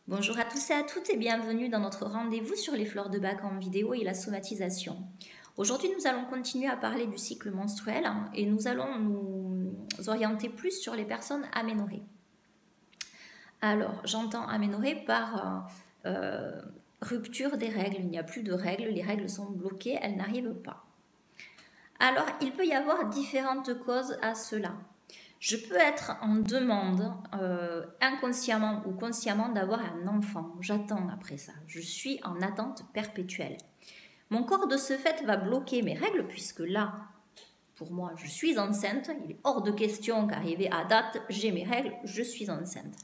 Bonjour à tous et à toutes et bienvenue dans notre rendez-vous sur les fleurs de bac en vidéo et la somatisation. Aujourd'hui, nous allons continuer à parler du cycle menstruel et nous allons nous orienter plus sur les personnes aménorrhées. Alors, j'entends aménorrhée par rupture des règles. Il n'y a plus de règles, les règles sont bloquées, elles n'arrivent pas. Alors, il peut y avoir différentes causes à cela. Je peux être en demande inconsciemment ou consciemment d'avoir un enfant. J'attends après ça. Je suis en attente perpétuelle. Mon corps de ce fait va bloquer mes règles puisque là, pour moi, je suis enceinte. Il est hors de question qu'arrivé à date, j'ai mes règles, je suis enceinte.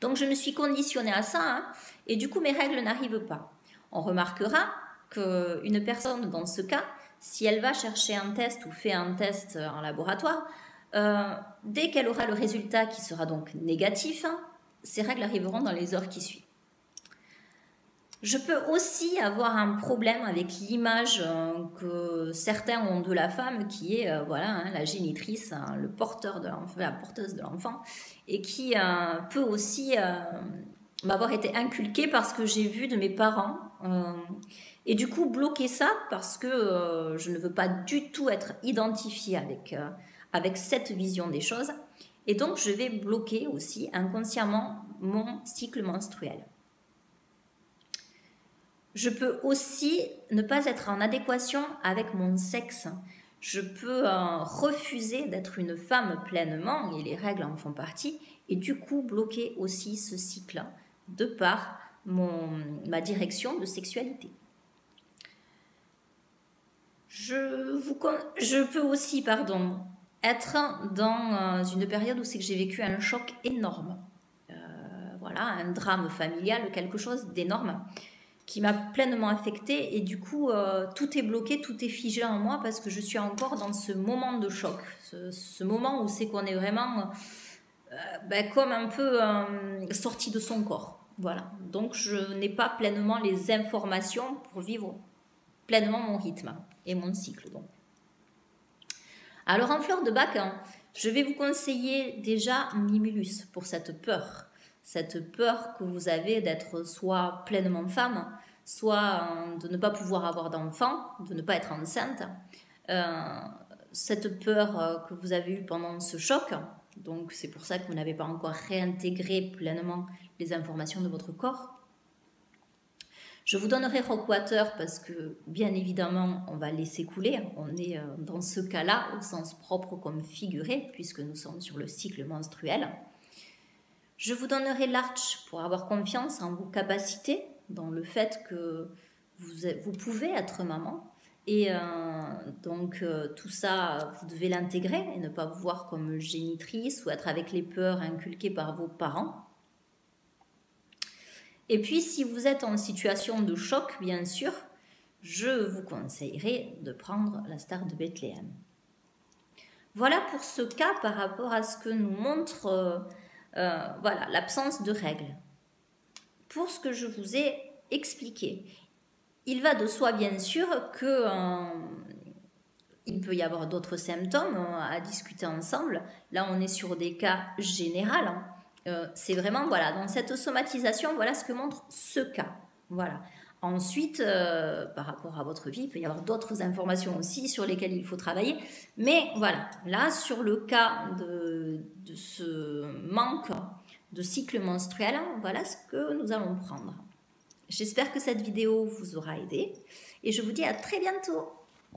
Donc je me suis conditionnée à ça et du coup mes règles n'arrivent pas. On remarquera qu'une personne dans ce cas, si elle va chercher un test ou fait un test en laboratoire, dès qu'elle aura le résultat qui sera donc négatif, ces règles arriveront dans les heures qui suivent. Je peux aussi avoir un problème avec l'image que certains ont de la femme qui est la génitrice, le porteur de l'enfant, la porteuse de l'enfant, et qui peut aussi m'avoir été inculquée parce que j'ai vu de mes parents et du coup bloquer ça parce que je ne veux pas du tout être identifiée avec cette vision des choses et donc je vais bloquer aussi inconsciemment mon cycle menstruel. Je peux aussi ne pas être en adéquation avec mon sexe. Je peux refuser d'être une femme pleinement, et les règles en font partie, et du coup bloquer aussi ce cycle de par ma direction de sexualité. Je peux aussi, être dans une période où c'est que j'ai vécu un choc énorme. Un drame familial, quelque chose d'énorme qui m'a pleinement affectée et du coup tout est bloqué, tout est figé en moi parce que je suis encore dans ce moment de choc, ce moment où c'est qu'on est vraiment comme un peu sorti de son corps. Voilà, donc je n'ai pas pleinement les informations pour vivre pleinement mon rythme et mon cycle. Donc. Alors en fleur de bac, je vais vous conseiller déjà Mimulus pour cette peur que vous avez d'être soit pleinement femme, soit de ne pas pouvoir avoir d'enfant, de ne pas être enceinte. Cette peur que vous avez eue pendant ce choc, donc c'est pour ça que vous n'avez pas encore réintégré pleinement les informations de votre corps. Je vous donnerai Rockwater parce que, bien évidemment, on va laisser couler. On est dans ce cas-là, au sens propre comme figuré, puisque nous sommes sur le cycle menstruel. Je vous donnerai l'Arch pour avoir confiance en vos capacités, dans le fait que vous pouvez être maman. Et tout ça, vous devez l'intégrer et ne pas vous voir comme génitrice ou être avec les peurs inculquées par vos parents. Et puis, si vous êtes en situation de choc, bien sûr, je vous conseillerais de prendre la star de Bethléem. Voilà pour ce cas par rapport à ce que nous montre l'absence de règles. Pour ce que je vous ai expliqué, il va de soi, bien sûr, que il peut y avoir d'autres symptômes à discuter ensemble. Là, on est sur des cas généraux. C'est vraiment, dans cette somatisation, voilà ce que montre ce cas. Voilà. Ensuite, par rapport à votre vie, il peut y avoir d'autres informations aussi sur lesquelles il faut travailler. Mais voilà, là, sur le cas de ce manque de cycle menstruel, voilà ce que nous allons prendre. J'espère que cette vidéo vous aura aidé et je vous dis à très bientôt.